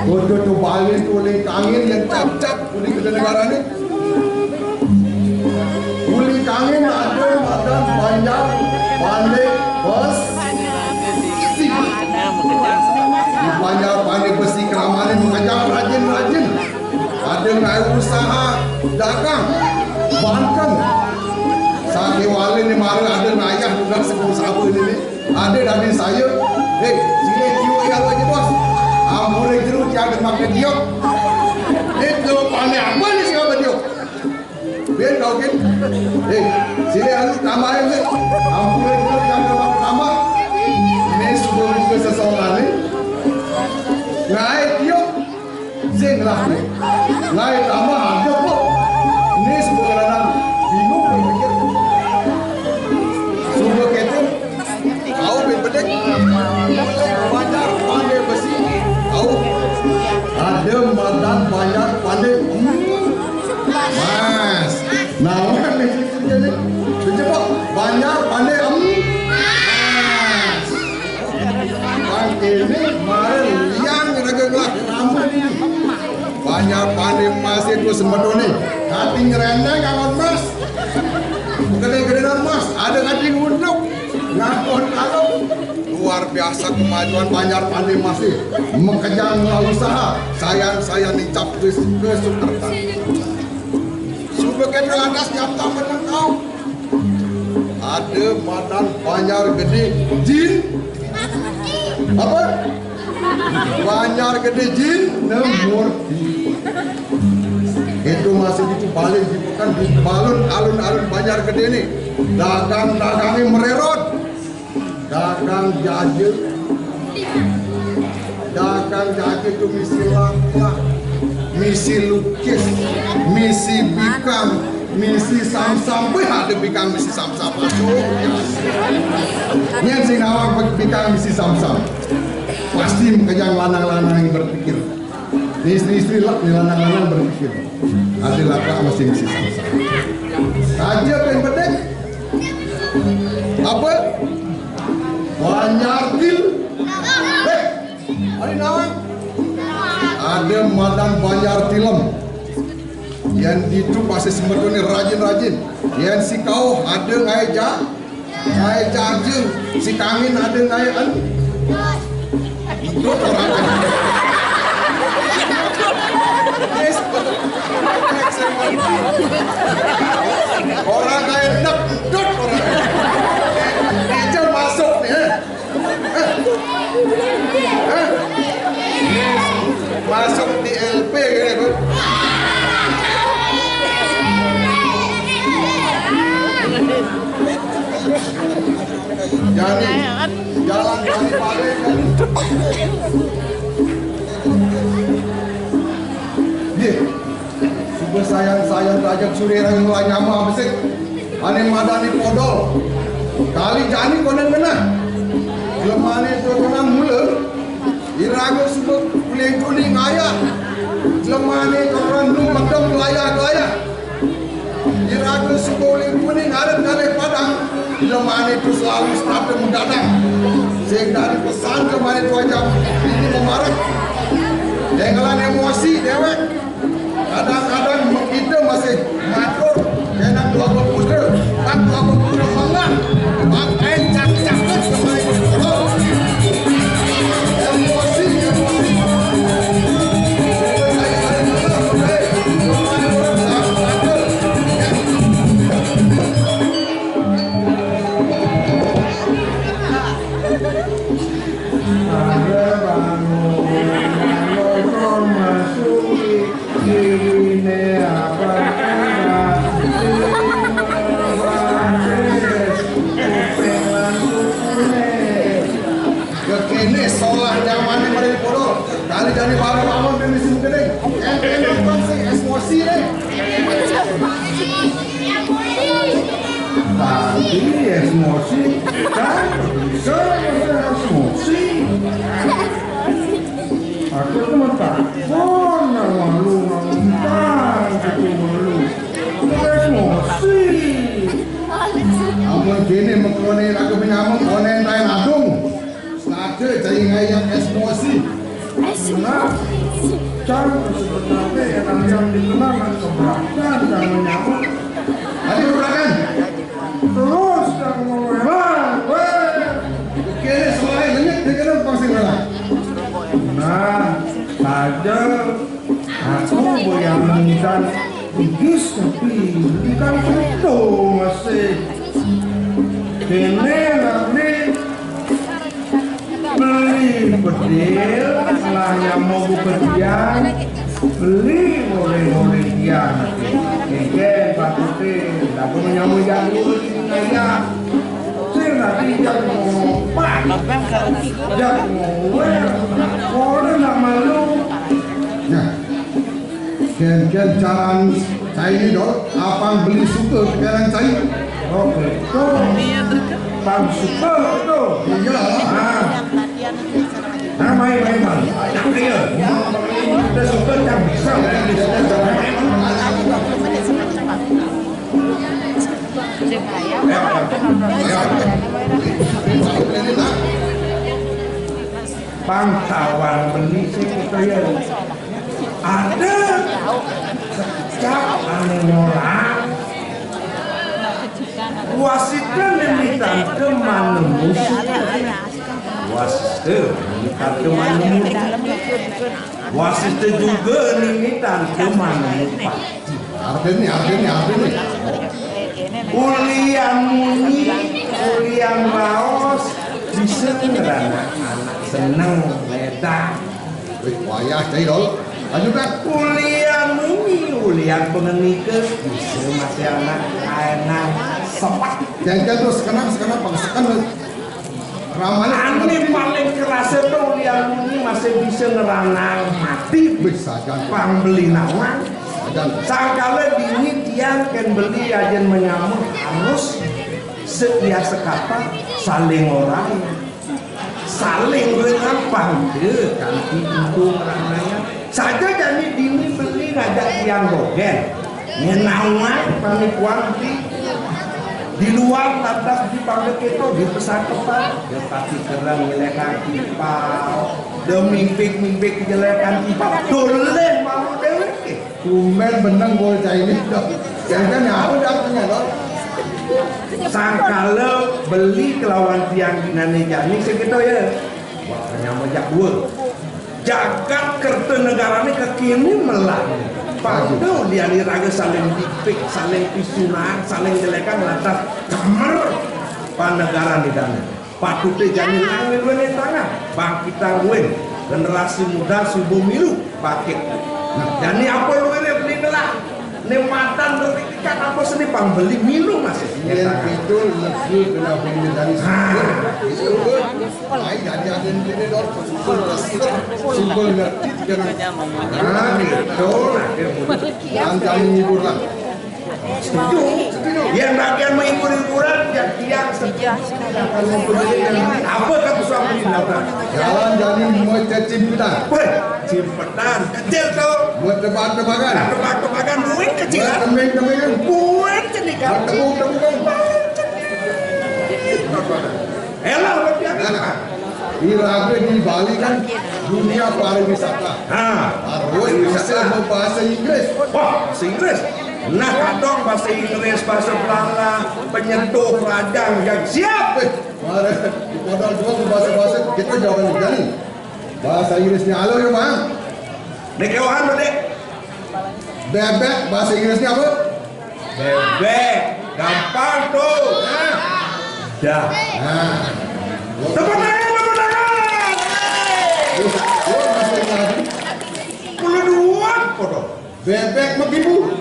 Bodoh tu balik oleh angin yang cap-cap oleh negara ni. Oleh angin ada madan banyak pandai bos. Banyak pandai besi keramanan mengajar rajin-rajin. Ada ngai usaha dagang, bankan. Sakit wali ni marah ada ayah bukan sekolah ini. Ada dari saya. Hei, sini kiu yang aja bos. Boleh jeruk tiada makan diok. Itu pandai apa ni siapa diok? Biar kau kan. Sini harus tambahin ni. Boleh jeruk tiada makan tambah. Ini sudah bukan seseorang ni. Ngai diok, zeng lah ni. Ngai tambah ada pun. Ini sudah kerana bingung berfikir. Sudah kata, kau berbedek. Banyak pandai besi. Ada madan banyak pandai mas nama ni jadi cepat banyak pandai mas kan ini mari yang raga gelak ramai ni banyak pandai mas itu sembadon ni kating rendang kawan mas gede-gedean mas ada kating unduk ngakon kalau luar biasa kemajuan banyak pandai masih mengejar usaha saya dicap ke Sukarta sebagai lantas nyata menengau ada madan banyak gede jin apa banyak gede jin nemurti itu masih itu balik bukan di balon alun-alun banyak gede ini dagang-dagangnya mererot dagang jaje itu misi langkah, misi lukis, misi bikang, misi sam-sam. Ada bikang misi sam-sam masuk. Yang sing awak bikang misi sam-sam. Pasti mengejar lanang-lanang yang berpikir. Istri-istri lanang-lanang berpikir. Ada laka mesti misi sam-sam. Aja pengen bedek. Apa? Banyak til. Hari nawang ada madan banyak film yang itu pasti sebetulnya rajin-rajin yang si kau ada ngai jaje si kangin ada ngai an itu orang orang ngai nak dot orang itu masuk nih masuk di LP gitu. Jadi jalan kali balik kan. Sudah sayang ajak suri yang nyama besik. Ane madani podol. Kali jani konen benar. Lemane tu orang mula. Iraga sudah kulit kuning ayah. Lemane tu orang lu madam kelaya. Iraga sudah kulit kuning ada dari padang. Lemane tu selalu start mendadak. Sehingga dari pesan kemarin tu aja ini memarah. Jangan emosi dewek. Kadang-kadang kita masih matur. Kena dua poster, tak dua poster mana? Pakai cak-cak kemarin. Kali jadi bangun di musim gede, yang emosi deh. Tapi emosi kan bisa emosi. Aku tuh tak malu emosi. Amun gini mengkoni aku punya amun konen lain adung. Sengaja jadi ngayang emosi. Nah, Can sebenarnya yang dikenal kan keberatan dan menyambut. Tadi keberatan. Terus yang memelan, Kira selain banyak dia kena pasti melang. nah, saja aku bayangkan gigis tapi kan itu masih ini nanti beli bedil lah yang mau bekerja beli boleh dia nanti ini patutnya aku menyambut jalur kayak sih nanti jangan ngomong jangan ngomong orang nak malu Ya. Ken jalan saya ini dok, abang beli suka sekarang saya. oke itu bang suka itu Iya. main dia kita suka yang bisa bangsawan beli sih kita ya ada sejak aneh orang wasitnya meminta ke manumus wasitnya meminta ke manumus wasitnya juga meminta ke manumus Artinya. ulian muni ulian laos bisa anak seneng ledak Wayah saya dok. Lanjutkan. ulian muni ulian pengenikah bisa masih anak enak sepak Jangan terus sekarang paksakan ramalan. Ane paling kerasa tuh ulian muni masih bisa ngeranang mati Bisa jangan. pang beli nawang Jangan. sangkala dini tiang kan beli ajen menyambut harus setia sekata saling orang saling bernampang deh kanti itu rananya saja jadi dini beli ngajak tiang gogen ngenawan panikuan di luar lantas dipanggil itu di pesan tepat dia pasti kerang nyelekan tipau dia mimpi nyelekan tipau doleh mau dewe Kumen benang boleh saya ini dok. Jangan apa dapatnya dok. sangkala beli kelawan tiang dinane jani segitu ya makanya mejak dua jagat kerta negara ini kekini melang padu dia diraga saling dipik saling pisunan saling jelekan lantas kamar panegara di dana patutnya jani langit wene tangan bang kita wen generasi muda subuh milu pakai jani apa lu ini beli belah nikmatan berpikiran apa seni pang beli minum masih Yang itu lebih kena beli dari itu lain dari ada ini dok. Simpel ngerti jangan. itu Jangan hibur lah. setuju yang bagian menghibur-hiburan yang tiang setia akan membeli apa kata suami datang Jalan jadi mau cimpitan. weh cimpetan kecil tuh Buat tebak-tebakan. tebak-tebakan buin kecilan Temeng-temengan. buin cenikan Tepuk-tepukan. elah berarti apa Iraga di Bali kan dunia pariwisata. Harus bisa berbahasa Inggris. wah bahasa Inggris nah kadang bahasa Inggris bahasa Belanda penyentuh radang yang siap Mari modal dua ke bahasa-bahasa kita jawaban jadi. Bahasa Inggrisnya halo ya bang. Dekewahan berdek Bebek bahasa Inggrisnya apa? bebek gampang tuh dah Nah. tepuk tangan Bahasa Inggris. puluh dua kodoh Bebek begitu.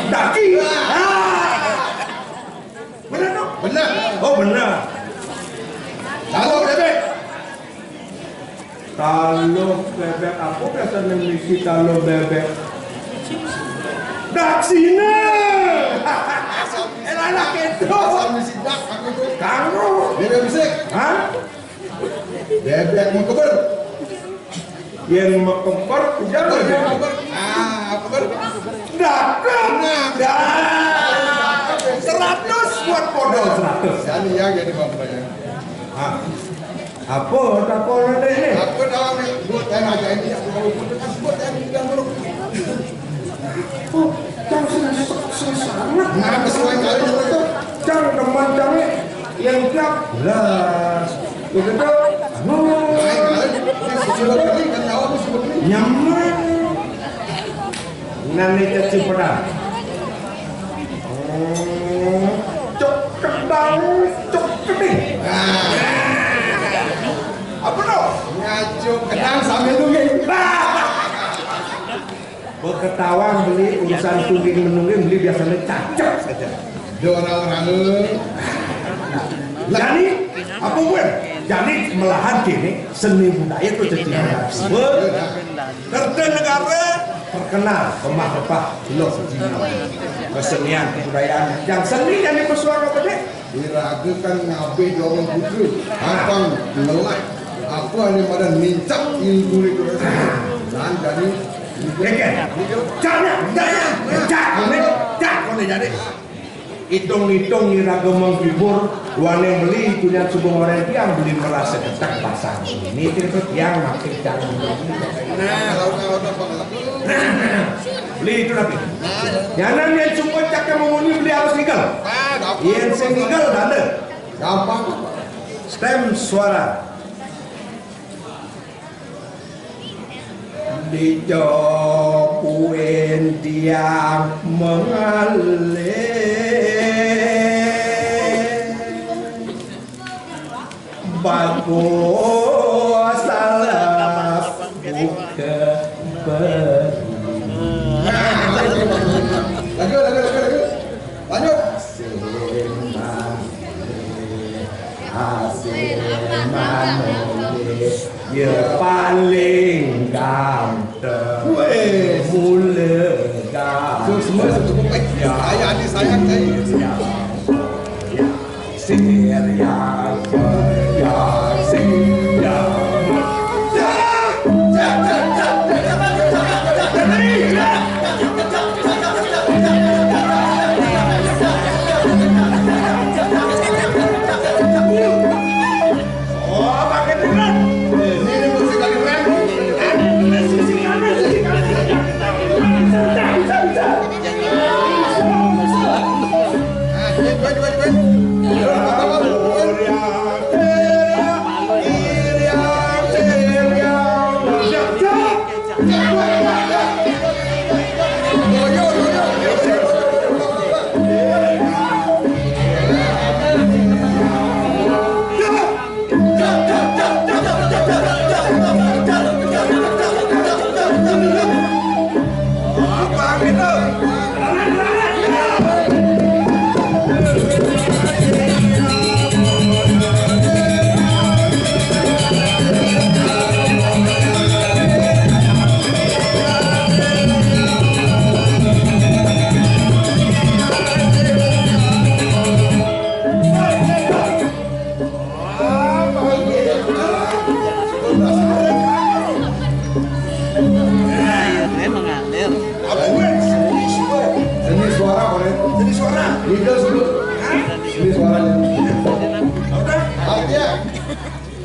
daki benar dong Benar. oh benar Halo bebek. kalau bebek apa biasanya misi kalau bebek dak sini enak itu Asal misi dak aku tuh. kamu Bebek bisik. hah Bebek mau keber. yang mau kempar ujar Bebek bebek keber. Keber. dakan dah 100 buat podol 100 Jadi ya jadi bapaknya. apa tak boleh deh Aku dalam nih, buat saya ngajain yang tiap belas begitu nyaman nanti caci pedang cok kedang cok keding apa dong ngaco kedang sambil tungging berketawa beli urusan tungging menungging beli biasanya cacak saja orang-orang jadi apa gue jadi melahan kini seni budaya itu jadi kerja negara terkenal pemah-pemah filosofi kesenian kebudayaan yang seni yang dipersuara apa deh diragu kan ngabe dorong putri abang ngelak apa ini pada mincak ilmu itu dan jadi jangan jadi hitung-hitung iraga menghibur wane beli punya sebuah orang yang beli merasa ketak pasang ini terus yang makin jangan beli itu tapi jangan yang semua cakap memenuhi beli harus legal yang legal ada gampang stem suara dijokuin tiang mengalir bagus salah buka lagi lanjut ya paling ganteng mula ganteng semua cukup baik saya disayang saya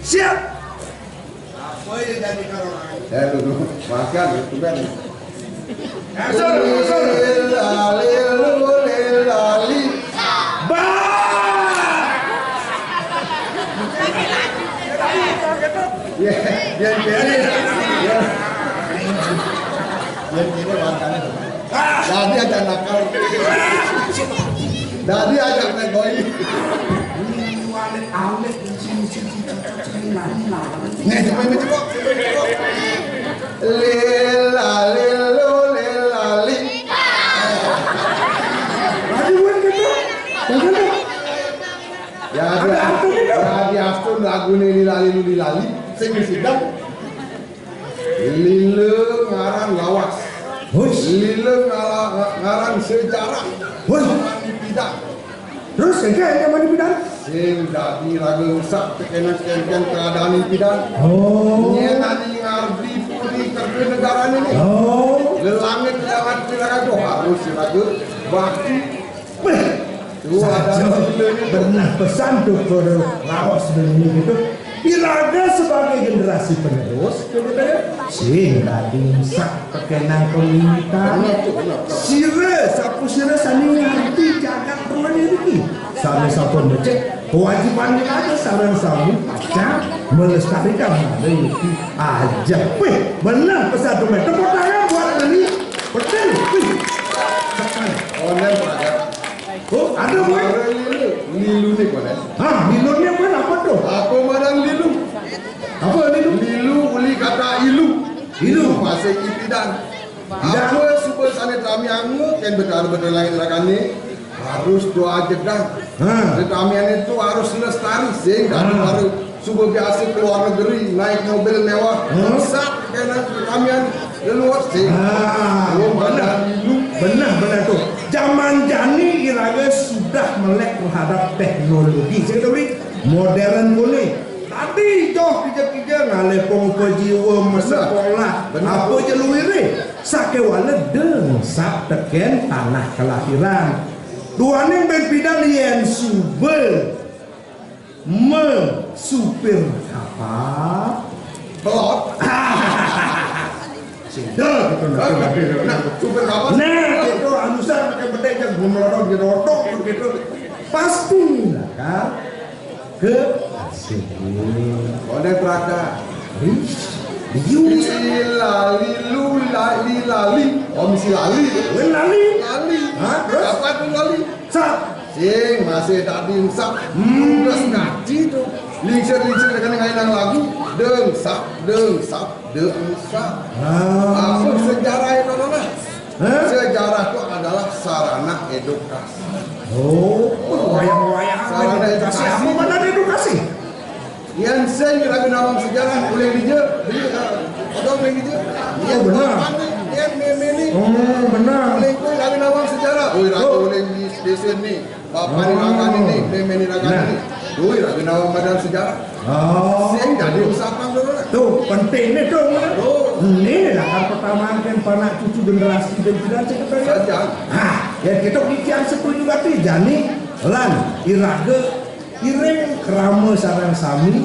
siap. Saya dulu makan itu kan. Jadi ada nakal. Jadi ajak negoi. Nih, coba. Lila lilu lilali. Aduan gitu. Ya di aftun lagu lila lilu lilali sing sidang. Lilu ngaran lawas. Lilu ngaran sejarah. Tidak. Terus yang mana bidang? Sing dadi lagu rusak tekenan keadaan pidan. Nya tadi ngardi puri kerja negara ini. Lelangit jangan piraga harus lagu bakti. Itu ada benar pesan tuh pada lawas ini gitu. Piraga sebagai generasi penerus, sing tadi rusak tekenan komunitas. Sire sapu sire sani ngarti jagat rumah ini. Sampai sampun becek kewajibannya aja sarang sami pacar melestarikan ada itu aja. Wih, benar pesan tuh, tepuk tangan buat ini. Betul, wih. Onen ada. Oh, ada boy. Lilu nih konen. Hah, lilunya apa tuh? Apa madang lilu? Apa lilu? Lilu uli kata ilu. Ilu bahasa Ipidan. Apa super sanet kami angu kan betul-betul lain rakani harus doa jedang. Kamian itu harus lestari sehingga baru subuh biasa keluar negeri naik mobil mewah. Sak kena kamian leluhur sehingga benar tuh. Zaman jani iraga sudah melek terhadap teknologi. Saya tahu modern boleh. Tadi joh kija-kija ngalepong pejiwa sekolah apa je luwire sakewala dengsap teken tanah kelahiran duane berbeda yen subel supir kapal belot sudah gitu nah supir kapal nah itu anusan pakai bedek yang melorong gedodok gitu pasti lah kan ke Oleh Prada lali oh misi lali apa tuh lali sing masih tak dingsap udah ngaji tuh lingsir dengan ngainan lagu dengsap apa sejarah itu nona sejarah itu adalah sarana edukasi wayang-wayang sarana edukasi apa mana edukasi yang saya kira nawang sejarah boleh dia atau boleh dia oh benar yang memeni benar boleh kau kami nawang sejarah boleh di desa ni bapak ni rakan ini memeni rakan ini rakan nawang badan sejarah saya jadi usahakan dulu tuh penting ni tuh ini lah kan pertama kan panak cucu generasi dan generasi kita saja ya kita bikin seperti juga tu jani lan iraga kirim kerama sarang sami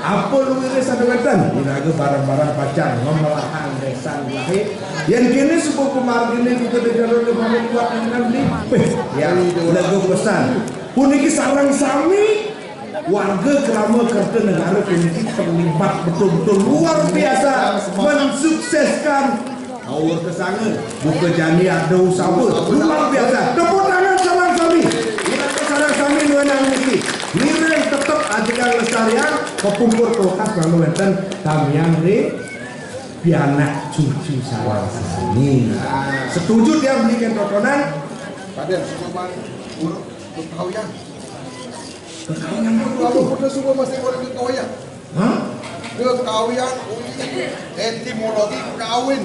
apa lu ini sadangatan iraga barang-barang pacar memelahan desa lahir yang kini sebuah kemarin ini kita dengar oleh buat dengan lipeh yang lagu pesan pun ini sarang sami warga kerama kerja negara ini terlibat betul-betul luar biasa mensukseskan awal kesana buka jani ada usaha luar biasa tepuk tangan sarang sami sarang sami nuanang mesti lirik tetap ajakan lestarian kepumpur kulkas lalu enten kamian di pianak cucu sarang sami setuju dia belikan totonan pada sebuah buruk kekawian itu udah semua masih boleh kekawian kekawian etimologi kawin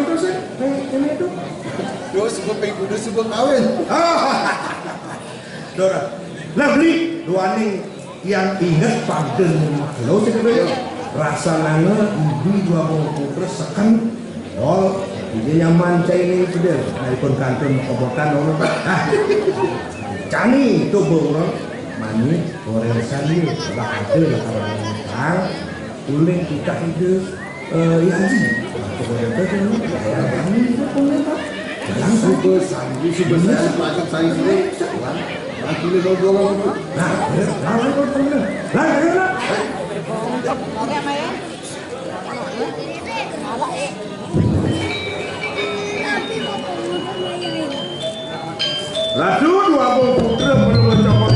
terus ini itu udah sebuah kawin Dora lah beli duaning yang ingat pada makhluk sebenarnya rasa nana ibu dua putra sekan dol dia nyaman cai ini sudah dari kantor kebokan orang cani itu borong mani goreng sandi lah ada lah orang boleh kita itu ya haji goreng itu ya kami itu pemerintah langsung super sandi super saya macam saya sendiri lagi le dua orang itu Lalu dua putra mencoba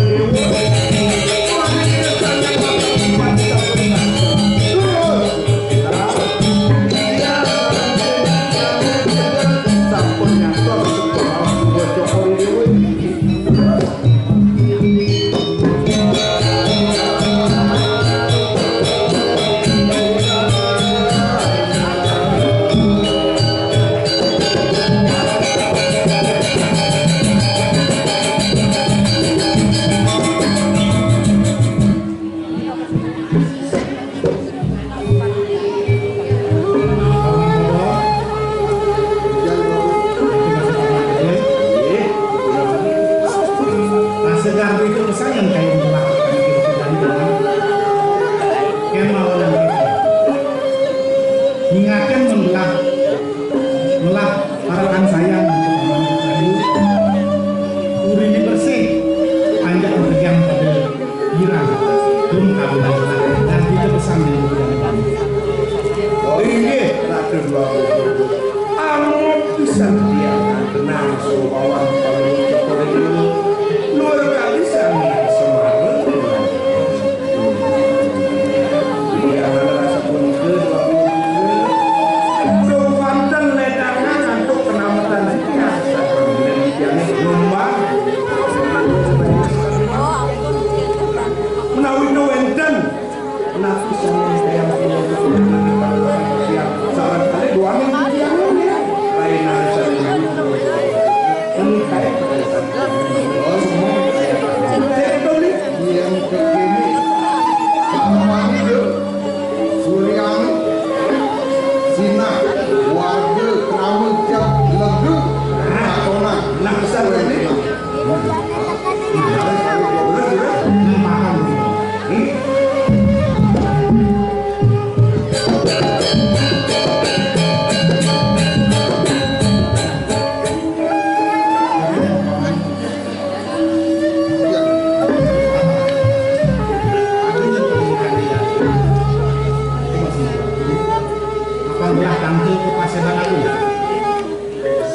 paseban aku.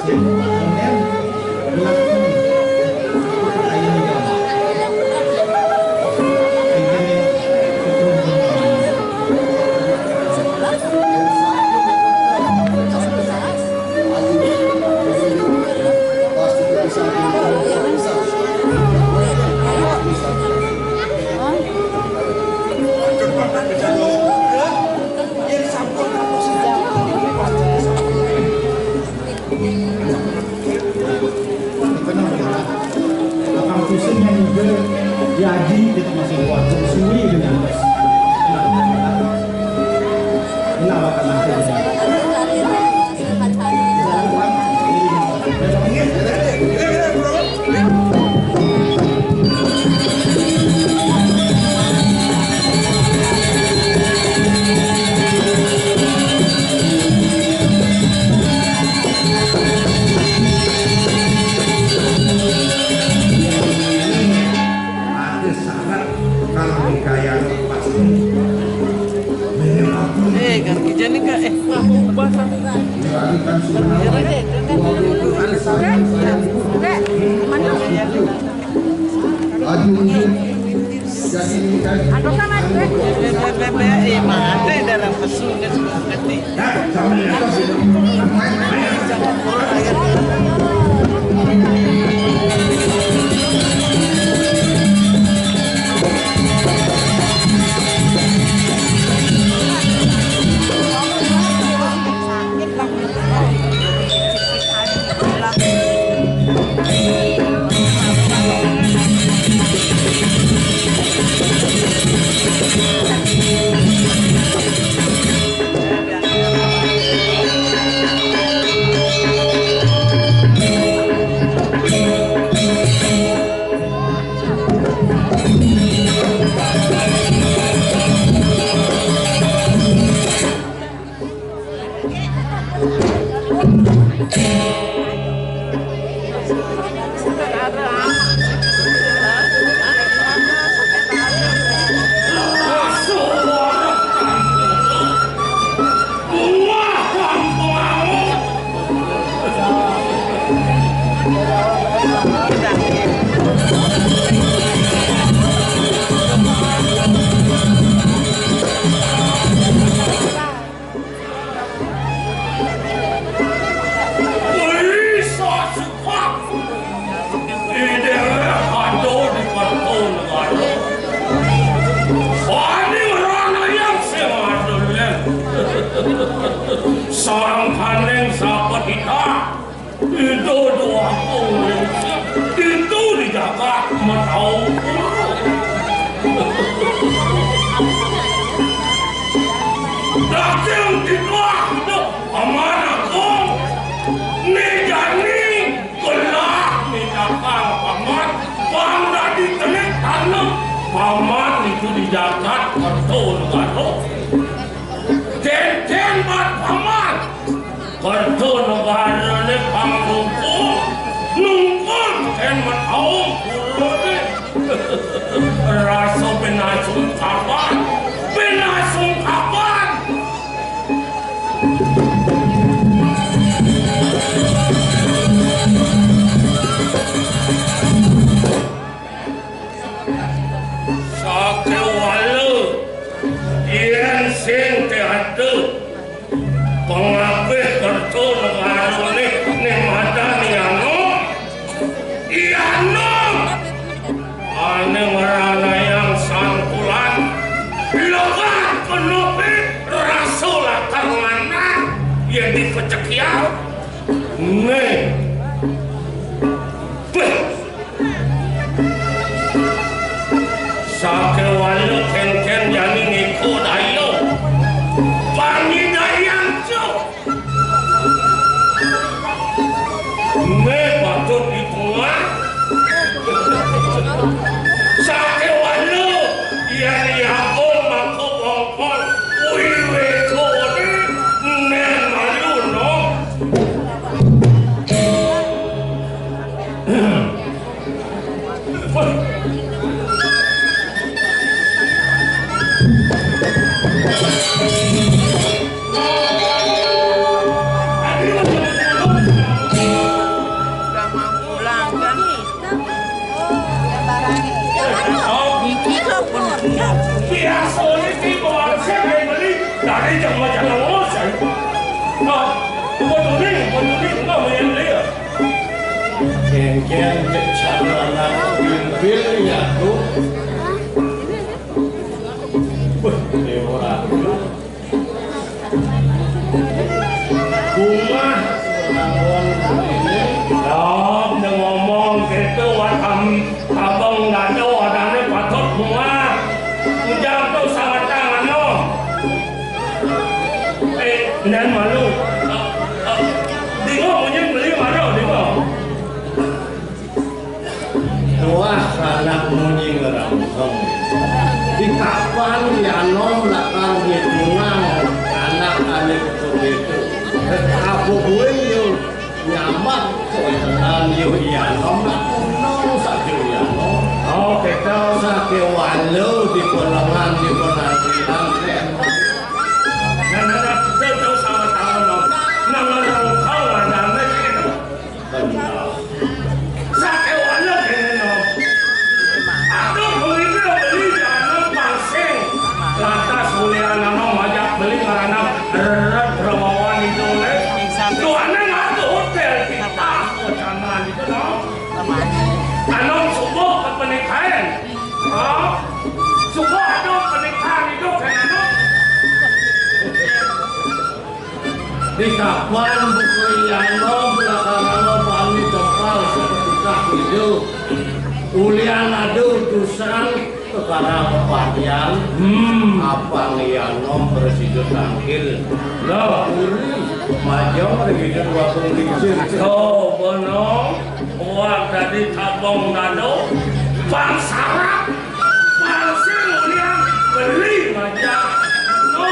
Siap, kemudian gelap ayo nih kamu. Akan pusing yang juga diaji kita masih kuat sendiri dengan bos. Ini akan nanti. Ada syarat kalau nikah yang pasti minimal Ganti jadi kak aku basah. Dialihkan Sunawa 20 saya Aju untuk jadi nikah Mate dalam kesungan ganti. sama Sarang kaneng sahabat kita itu doa itu dijaga menau datang kita itu amanahku nijani gelap dijaga paman bangga di telik tanah paman itu dijaga betul karo ten bat paman kartu negara ni pangungkul nungkul ten matau pulode rasa benasung kapan sakewala ian sing teate pengapih kartu negara ni madani ano iano ane marana yang sangkulan logat penuhi rasul karena yang dipecekiau ne sakewala ken jani ngikut ayo pangidayang cu ne patut dibuat sakewala yang yako mako bongkol uiwe kode ne malu no dari jam macam ngomong saya. Kau tuning kau main dia. Kengkeng kecanalan pilnya tuh. Dewa. Bunga bangun ini. Dok, jangan ngomong gitu. Abang dado adanya patut bunga. Ujang tuh sangat tangan lo. Nan malu. Dingo punya beli malu dingo. Wah, anak munying rampung. Di kapan ya nom lakang hitungan anak-anak begitu. Aku gue yo nyamak soalan yo ya nom lakang saja ya nom. Oh, kita Sake walau di kolangan di penantian Nana kita sangat tangan lo. Nana kau adanya itu. benar. Sakit walau kene lo. Aduh, begitu beli jangan pasing. Lantas boleh anak ngajak beli karena eret rawawan itu le. Tuannya nggak tuh hotel kita kocaman itu lo. Anak subuh ke pernikahan. Oh, subuh ada pernikahan itu kan anak. Di kapan bukuyan nom belakangan nom pami tempal seperti kah hidup. Ulian adu tusan kepada kepatian. Apa ngianom presiden tangkil. Lo, Majong begitu waktu dikisir. oh benar. Wah tadi tabung dado, pangsarap, pangsing ulian beli aja. No,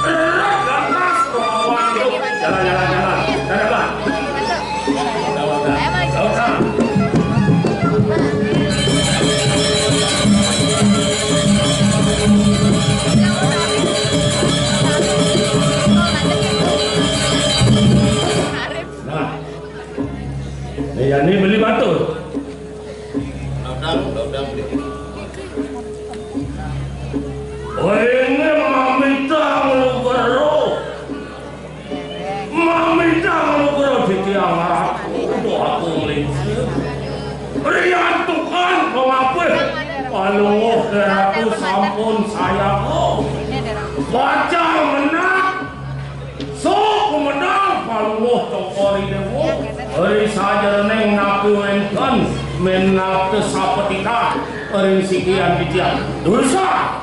erat ganas rawan itu. Jalan. Jalan. Jauh. Nah, ya ini beli batu. Daudang beli. Oh ini mamita ngelugero. Mamita ngelugero di tiang aku. Untuk aku ngelinci. Rian Tuhan kau apa? Kalau aku sampun saya kau. Baca menang. Sok menang kalau cokori dewo. Hari saja neng naku enten menakte sapetika. Hari sekian bijian dosa.